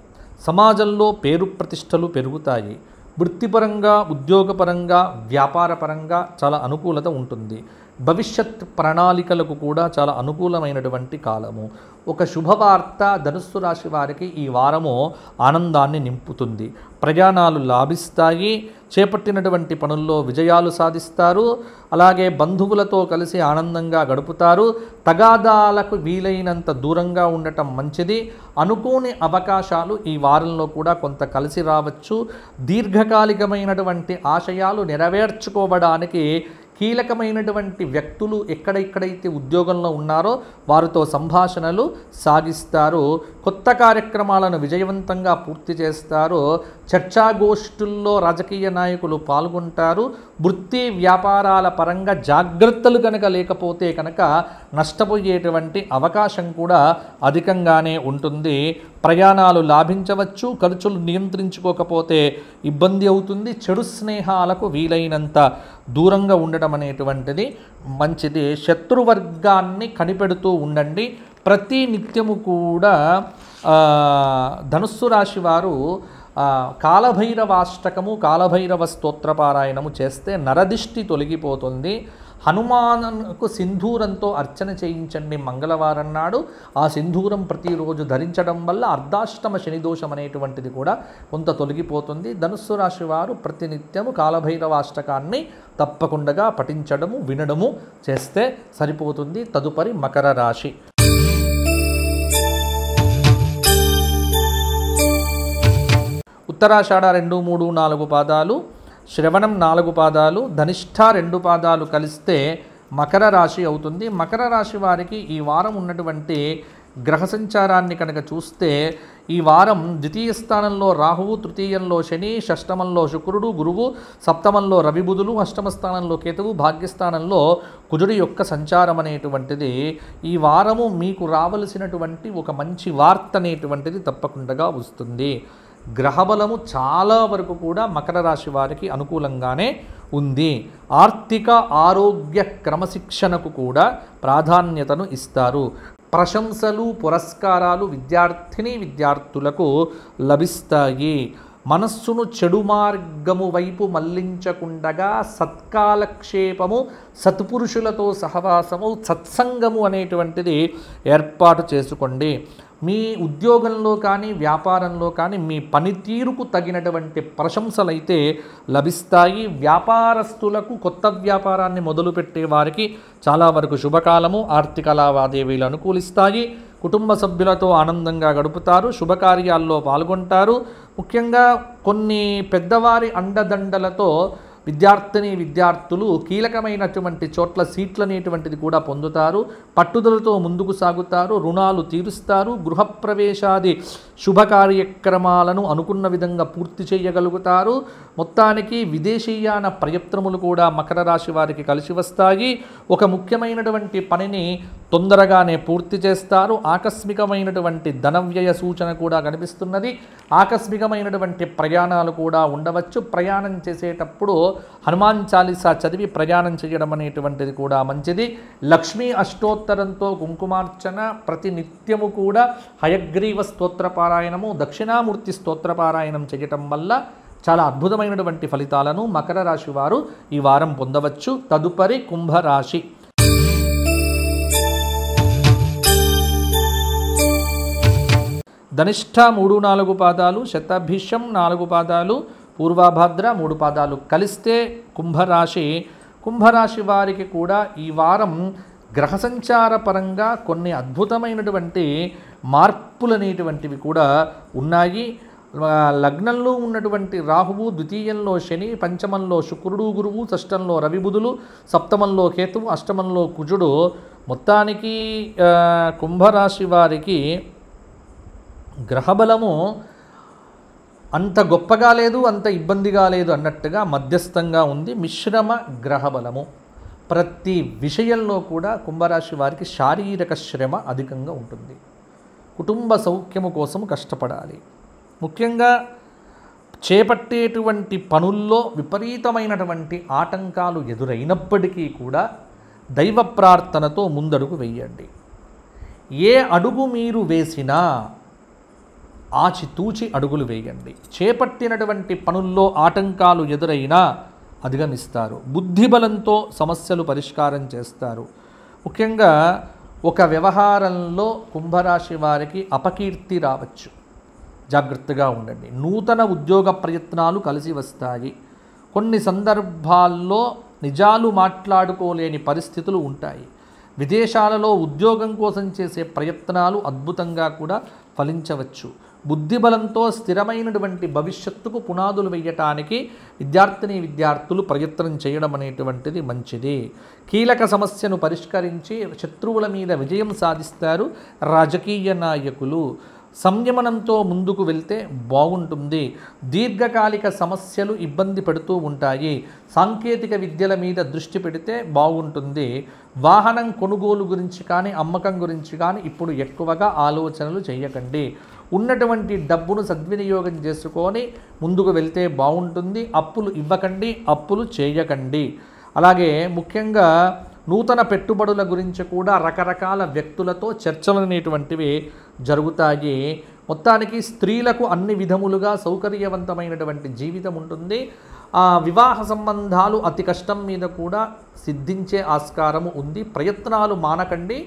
సమాజంలో పేరు ప్రతిష్టలు పెరుగుతాయి. వృత్తిపరంగా, ఉద్యోగపరంగా, వ్యాపారపరంగా చాలా అనుకూలత ఉంటుంది. భవిష్యత్ ప్రణాళికలకు కూడా చాలా అనుకూలమైనటువంటి కాలము. ఒక శుభవార్త ధనుస్సు రాశి వారికి ఈ వారము ఆనందాన్ని నింపుతుంది. ప్రయాణాలు లాభిస్తాయి. చేపట్టినటువంటి పనుల్లో విజయాలు సాధిస్తారు. అలాగే బంధువులతో కలిసి ఆనందంగా గడుపుతారు. తగాదాలకు వీలైనంత దూరంగా ఉండటం మంచిది. అనుకోని అవకాశాలు ఈ వారంలో కూడా కొంత కలిసి రావచ్చు. దీర్ఘకాలికమైనటువంటి ఆశయాలు నెరవేర్చుకోవడానికి కీలకమైనటువంటి వ్యక్తులు ఎక్కడెక్కడైతే ఉద్యోగంలో ఉన్నారో వారితో సంభాషణలు సాగిస్తారు. కొత్త కార్యక్రమాలను విజయవంతంగా పూర్తి చేస్తారు. చర్చాగోష్ఠుల్లో రాజకీయ నాయకులు పాల్గొంటారు. వృత్తి వ్యాపారాల పరంగా జాగ్రత్తలు కనుక లేకపోతే కనుక నష్టపోయేటువంటి అవకాశం కూడా అధికంగానే ఉంటుంది. ప్రయాణాలు లాభించవచ్చు. ఖర్చులు నియంత్రించుకోకపోతే ఇబ్బంది అవుతుంది. చెడు స్నేహాలకు వీలైనంత దూరంగా ఉండడం అనేటువంటిది మంచిది. శత్రువర్గాన్ని కనిపెడుతూ ఉండండి. ప్రతి నిత్యము కూడా ధనుస్సు రాశి వారు కాలభైరవాష్టకము, కాలభైరవ స్తోత్రపారాయణము చేస్తే నరదిష్టి తొలగిపోతుంది. హనుమానుకు సింధూరంతో అర్చన చేయించండి మంగళవారం నాడు. ఆ సింధూరం ప్రతిరోజు ధరించడం వల్ల అర్ధాష్టమ శనిదోషం అనేటువంటిది కూడా కొంత తొలగిపోతుంది. ధనుస్సు రాశి వారు ప్రతినిత్యము కాలభైరవాష్టకాన్ని తప్పకుండా పఠించడము, వినడము చేస్తే సరిపోతుంది. తదుపరి మకర రాశి. ఉత్తరాషాఢ 2, 3, 4 పాదాలు, శ్రవణం 4 పాదాలు, ధనిష్ఠ 2 పాదాలు కలిస్తే మకర రాశి అవుతుంది. మకర రాశి వారికి ఈ వారం ఉన్నటువంటి గ్రహ సంచారాన్ని కనుక చూస్తే ఈ వారం ద్వితీయ స్థానంలో రాహువు, తృతీయంలో శని, షష్టమంలో శుక్రుడు, గురువు, సప్తమంలో రవి, బుధులు, అష్టమ స్థానంలో కేతువు, భాగ్యస్థానంలో కుజుడి యొక్క సంచారం అనేటువంటిది ఈ వారము మీకు రావలసినటువంటి ఒక మంచి వార్త అనేటువంటిది తప్పకుండా వస్తుంది. గ్రహబలము చాలా వరకు కూడా మకర రాశి వారికి అనుకూలంగానే ఉంది. ఆర్థిక ఆరోగ్య క్రమశిక్షణకు కూడా ప్రాధాన్యతను ఇస్తారు. ప్రశంసలు, పురస్కారాలు విద్యార్థులకు లభిస్తాయి. మనస్సును చెడు మార్గము వైపు మళ్లించకుండగా సత్కాలక్షేపము, సత్పురుషులతో సహవాసము, సత్సంగము అనేటువంటిది ఏర్పాటు చేసుకోండి. మీ ఉద్యోగంలో కానీ వ్యాపారంలో కానీ మీ పనితీరుకు తగినటువంటి ప్రశంసలైతే లభిస్తాయి. వ్యాపారస్తులకు కొత్త వ్యాపారాన్ని మొదలుపెట్టే వారికి చాలా వరకు శుభకాలము. ఆర్థిక లావాదేవీలు అనుకూలిస్తాయి. కుటుంబ సభ్యులతో ఆనందంగా గడుపుతారు. శుభకార్యాల్లో పాల్గొంటారు. ముఖ్యంగా కొన్ని పెద్దవారి అండదండలతో విద్యార్థులు కీలకమైనటువంటి చోట్ల సీట్లు అనేటువంటిది కూడా పొందుతారు. పట్టుదలతో ముందుకు సాగుతారు. రుణాలు తీరుస్తారు. గృహప్రవేశాది శుభ కార్యక్రమాలను అనుకున్న విధంగా పూర్తి చేయగలుగుతారు. మొత్తానికి విదేశీయాన ప్రయత్నములు కూడా మకర రాశి వారికి కలిసి వస్తాయి. ఒక ముఖ్యమైనటువంటి పనిని తొందరగానే పూర్తి చేస్తారు. ఆకస్మికమైనటువంటి ధనవ్యయ సూచన కూడా కనిపిస్తున్నది. ఆకస్మికమైనటువంటి ప్రయాణాలు కూడా ఉండవచ్చు. ప్రయాణం చేసేటప్పుడు హనుమాన్ చాలీసా చదివి ప్రయాణం చేయడం అనేటువంటిది కూడా మంచిది. లక్ష్మీ అష్టోత్తరంతో కుంకుమార్చన, ప్రతి నిత్యము కూడా హయగ్రీవ స్తోత్రపారాయణము, దక్షిణామూర్తి స్తోత్రపారాయణం చేయటం వల్ల చాలా అద్భుతమైనటువంటి ఫలితాలను మకర రాశి వారు ఈ వారం పొందవచ్చు. తదుపరి కుంభరాశి. ధనిష్ఠ 3-4 పాదాలు, శతభిషం 4 పాదాలు, పూర్వభద్ర 3 పాదాలు కలిస్తే కుంభరాశి వారికి కూడా ఈ వారం గ్రహ సంచార పరంగా కొన్ని అద్భుతమైనటువంటి మార్పులు అనేటువంటివి కూడా ఉన్నాయి. లగ్నంలో ఉన్నటువంటి రాహువు, ద్వితీయంలో శని, పంచమంలో శుక్రుడు గురువు, షష్టంలో రవి బుధులు, సప్తమంలో కేతువు, అష్టమంలో కుజుడు. మొత్తానికి కుంభరాశి వారికి గ్రహబలము అంత గొప్పగా లేదు, అంత ఇబ్బందిగా లేదు అన్నట్టుగా మధ్యస్థంగా ఉంది. మిశ్రమ గ్రహబలము. ప్రతి విషయంలో కూడా కుంభరాశి వారికి శారీరక శ్రమ అధికంగా ఉంటుంది. కుటుంబ సౌఖ్యము కోసం కష్టపడాలి. ముఖ్యంగా చేపట్టేటువంటి పనుల్లో విపరీతమైనటువంటి ఆటంకాలు ఎదురైనప్పటికీ కూడా దైవ ప్రార్థనతో ముందడుగు వేయండి. ఏ అడుగు మీరు వేసినా ఆచితూచి అడుగులు వేయండి. చేపట్టినటువంటి పనుల్లో ఆటంకాలు ఎదురైనా అధిగమిస్తారు. బుద్ధిబలంతో సమస్యలు పరిష్కారం చేస్తారు. ముఖ్యంగా ఒక వ్యవహారంలో కుంభరాశి వారికి అపకీర్తి రావచ్చు. జాగ్రత్తగా ఉండండి. నూతన ఉద్యోగ ప్రయత్నాలు కలిసి వస్తాయి. కొన్ని సందర్భాల్లో నిజాలు మాట్లాడుకోలేని పరిస్థితులు ఉంటాయి. విదేశాలలో ఉద్యోగం కోసం చేసే ప్రయత్నాలు అద్భుతంగా కూడా ఫలించవచ్చు. బుద్ధిబలంతో స్థిరమైనటువంటి భవిష్యత్తుకు పునాదులు వేయటానికి విద్యార్థులు ప్రయత్నం చేయడం అనేటువంటిది మంచిది. కీలక సమస్యను పరిష్కరించి శత్రువుల మీద విజయం సాధిస్తారు. రాజకీయ నాయకులు సంయమనంతో ముందుకు వెళ్తే బాగుంటుంది. దీర్ఘకాలిక సమస్యలు ఇబ్బంది పెడుతూ ఉంటాయి. సాంకేతిక విద్యల మీద దృష్టి పెడితే బాగుంటుంది. వాహనం కొనుగోలు గురించి కానీ అమ్మకం గురించి కానీ ఇప్పుడు ఎక్కువగా ఆలోచనలు చేయకండి. ఉన్నటువంటి డబ్బును సద్వినియోగం చేసుకొని ముందుకు వెళ్తే బాగుంటుంది. అప్పులు ఇవ్వకండి, అప్పులు చేయకండి. అలాగే ముఖ్యంగా నూతన పెట్టుబడుల గురించి కూడా రకరకాల వ్యక్తులతో చర్చలు అనేటువంటివి జరుగుతాయి. మొత్తానికి స్త్రీలకు అన్ని విధములుగా సౌకర్యవంతమైనటువంటి జీవితం ఉంటుంది. వివాహ సంబంధాలు అతి కష్టం మీద కూడా సిద్ధించే ఆస్కారము ఉంది. ప్రయత్నాలు మానకండి.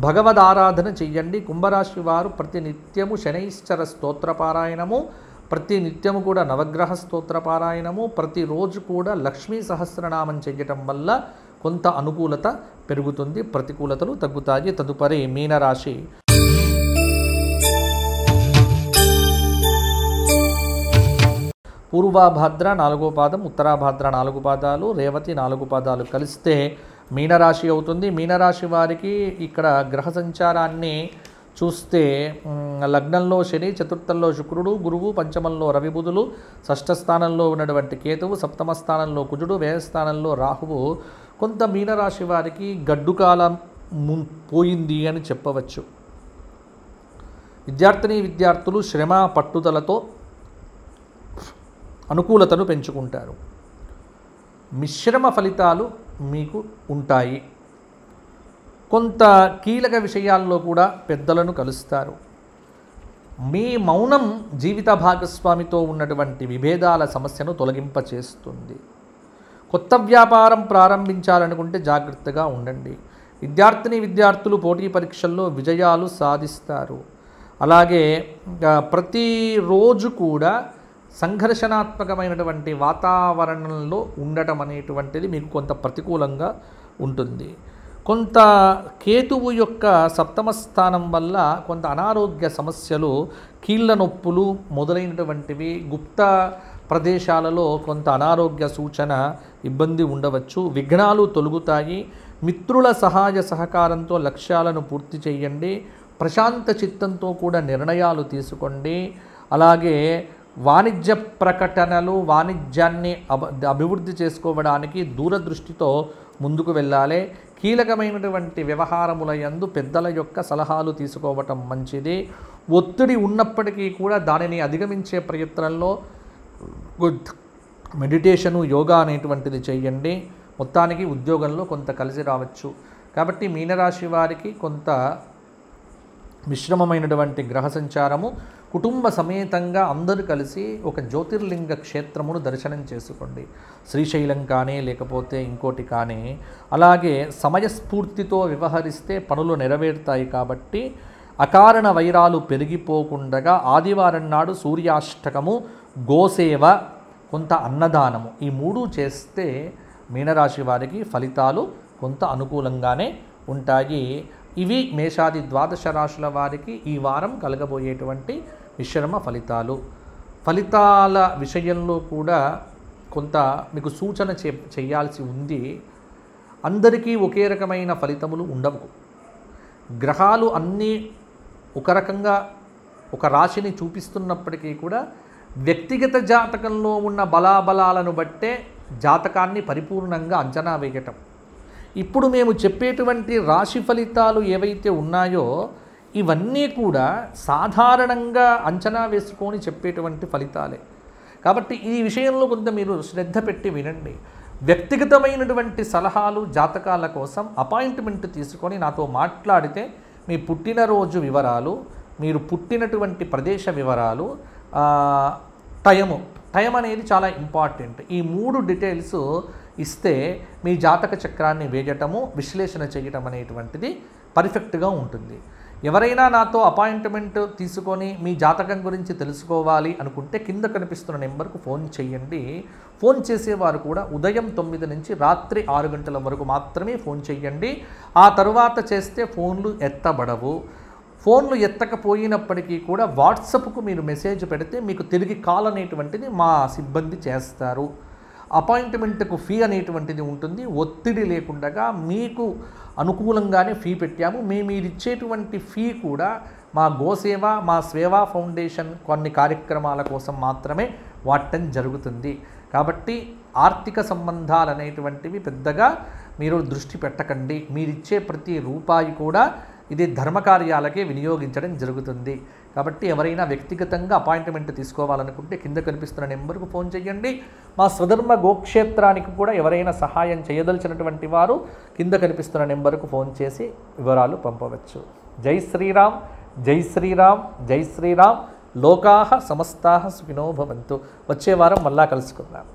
భగవద్ ఆరాధన చెయ్యండి. కుంభరాశి వారు ప్రతి నిత్యము శనైశ్చర స్తోత్రపారాయణము, ప్రతి నిత్యము కూడా నవగ్రహ స్తోత్రపారాయణము, ప్రతిరోజు కూడా లక్ష్మీ సహస్రనామం చెయ్యటం వల్ల కొంత అనుకూలత పెరుగుతుంది, ప్రతికూలతలు తగ్గుతాయి. తదుపరి మీనరాశి. పూర్వభాద్ర 4వ పాదం, ఉత్తరాభాద్ర 4 పాదాలు, రేవతి 4 పాదాలు కలిస్తే మీనరాశి అవుతుంది. మీనరాశి వారికి ఇక్కడ గ్రహ సంచారాన్ని చూస్తే లగ్నంలో శని, చతుర్థంలో శుక్రుడు, గురువు, పంచమంలో రవి బుధులు, షష్ఠ స్థానంలో ఉన్నటువంటి కేతువు, సప్తమ స్థానంలో కుజుడు, వ్యయస్థానంలో రాహువు. కొంత మీనరాశి వారికి గడ్డు కాలం పోయింది అని చెప్పవచ్చు. విద్యార్థులు శ్రమ పట్టుదలతో అనుకూలతను పెంచుకుంటారు. మిశ్రమ ఫలితాలు మీకు ఉంటాయి. కొంత కీలక విషయాల్లో కూడా పెద్దలను కలుస్తారు. మీ మౌనం జీవిత భాగస్వామితో ఉన్నటువంటి విభేదాల సమస్యను తొలగింపచేస్తుంది. కొత్త వ్యాపారం ప్రారంభించాలనుకుంటే జాగ్రత్తగా ఉండండి. విద్యార్థులు పోటీ పరీక్షల్లో విజయాలు సాధిస్తారు. అలాగే ప్రతిరోజు కూడా సంఘర్షణాత్మకమైనటువంటి వాతావరణంలో ఉండటం అనేటువంటిది మీకు కొంత ప్రతికూలంగా ఉంటుంది. కొంత కేతువు యొక్క సప్తమ స్థానం వల్ల కొంత అనారోగ్య సమస్యలు, కీళ్ళ నొప్పులు మొదలైనటువంటివి, గుప్త ప్రదేశాలలో కొంత అనారోగ్య సూచన, ఇబ్బంది ఉండవచ్చు. విఘ్నాలు తొలగుతాయి. మిత్రుల సహాయ సహకారంతో లక్ష్యాలను పూర్తి చేయండి. ప్రశాంత చిత్తంతో కూడా నిర్ణయాలు తీసుకోండి. అలాగే వాణిజ్య ప్రకటనలు, వాణిజ్యాన్ని అభివృద్ధి చేసుకోవడానికి దూరదృష్టితో ముందుకు వెళ్ళాలి. కీలకమైనటువంటి వ్యవహారముల యందు పెద్దల యొక్క సలహాలు తీసుకోవటం మంచిది. ఒత్తిడి ఉన్నప్పటికీ కూడా దానిని అధిగమించే ప్రయత్నంలో మెడిటేషను, యోగా అనేటువంటిది చేయండి. మొత్తానికి ఉద్యోగంలో కొంత కలిసి రావచ్చు. కాబట్టి మీనరాశి వారికి కొంత మిశ్రమమైనటువంటి గ్రహ సంచారము. కుటుంబ సమేతంగా అందరూ కలిసి ఒక జ్యోతిర్లింగ క్షేత్రమును దర్శనం చేసుకోండి. శ్రీశైలం కానీ లేకపోతే ఇంకోటి కానీ. అలాగే సమయస్ఫూర్తితో వ్యవహరిస్తే పనులు నెరవేరుతాయి. కాబట్టి అకారణ వైరాలు పెరిగిపోకుండా ఆదివారం నాడు సూర్యాష్టకము, గోసేవ, కొంత అన్నదానము, ఈ మూడు చేస్తే మీనరాశి వారికి ఫలితాలు కొంత అనుకూలంగానే ఉంటాయి. ఇవి మేషాది ద్వాదశ రాశుల వారికి ఈ వారం కలగబోయేటువంటి మిశ్రమ ఫలితాలు. ఫలితాల విషయంలో కూడా కొంత మీకు సూచన చేయాల్సి ఉంది. అందరికీ ఒకే రకమైన ఫలితములు ఉండవు. గ్రహాలు అన్నీ ఒక రకంగా ఒక రాశిని చూపిస్తున్నప్పటికీ కూడా వ్యక్తిగత జాతకంలో ఉన్న బలాబలాలను బట్టే జాతకాన్ని పరిపూర్ణంగా అంచనా వేయటం. ఇప్పుడు మేము చెప్పేటువంటి రాశి ఫలితాలు ఏవైతే ఉన్నాయో ఇవన్నీ కూడా సాధారణంగా అంచనా వేసుకొని చెప్పేటువంటి ఫలితాలే. కాబట్టి ఈ విషయంలో కొంత మీరు శ్రద్ధ పెట్టి వినండి. వ్యక్తిగతమైనటువంటి సలహాలు, జాతకాల కోసం అపాయింట్మెంట్ తీసుకొని నాతో మాట్లాడితే మీ పుట్టినరోజు వివరాలు, మీరు పుట్టినటువంటి ప్రదేశ వివరాలు, టైం అనేది చాలా ఇంపార్టెంట్. ఈ 3 డీటెయిల్స్ ఇస్తే మీ జాతక చక్రాన్ని వేయటము, విశ్లేషణ చేయటం అనేటువంటిది పర్ఫెక్ట్గా ఉంటుంది. ఎవరైనా నాతో అపాయింట్మెంట్ తీసుకొని మీ జాతకం గురించి తెలుసుకోవాలి అనుకుంటే కింద కనిపిస్తున్న నెంబర్కు ఫోన్ చేయండి. ఫోన్ చేసేవారు కూడా ఉదయం 9 నుంచి రాత్రి 6 గంటల వరకు మాత్రమే ఫోన్ చేయండి. ఆ తరువాత చేస్తే ఫోన్లు ఎత్తబడవు. ఫోన్లు ఎత్తకపోయినప్పటికీ కూడా వాట్సాప్కు మీరు మెసేజ్ పెడితే మీకు తిరిగి కాల్ అనేటువంటిది మా సిబ్బంది చేస్తారు. అపాయింట్మెంట్కు ఫీ అనేటువంటిది ఉంటుంది. ఒత్తిడి లేకుండా మీకు అనుకూలంగానే ఫీ పెట్టాము. మీరు ఇచ్చేటువంటి ఫీ కూడా మా గోసేవ, మా సేవా ఫౌండేషన్ కొన్ని కార్యక్రమాల కోసం మాత్రమే వాడటం జరుగుతుంది. కాబట్టి ఆర్థిక సంబంధాలు అనేటువంటివి పెద్దగా మీరు దృష్టి పెట్టకండి. మీరిచ్చే ప్రతి రూపాయి కూడా ఇది ధర్మకార్యాలకే వినియోగించడం జరుగుతుంది. కాబట్టి ఎవరైనా వ్యక్తిగతంగా అపాయింట్మెంట్ తీసుకోవాలనుకుంటే కింద కనిపిస్తున్న నెంబర్కు ఫోన్ చేయండి. మా స్వధర్మ గోక్షేత్రానికి కూడా ఎవరైనా సహాయం చేయదలిచినటువంటి వారు కింద కనిపిస్తున్న నెంబర్కు ఫోన్ చేసి వివరాలు పంపవచ్చు. జై శ్రీరామ్, జై శ్రీరామ్, జై శ్రీరామ్. లోకాః సమస్తాః సుఖినో భవంతు. వచ్చే వారం మళ్ళా కలుసుకుందాం.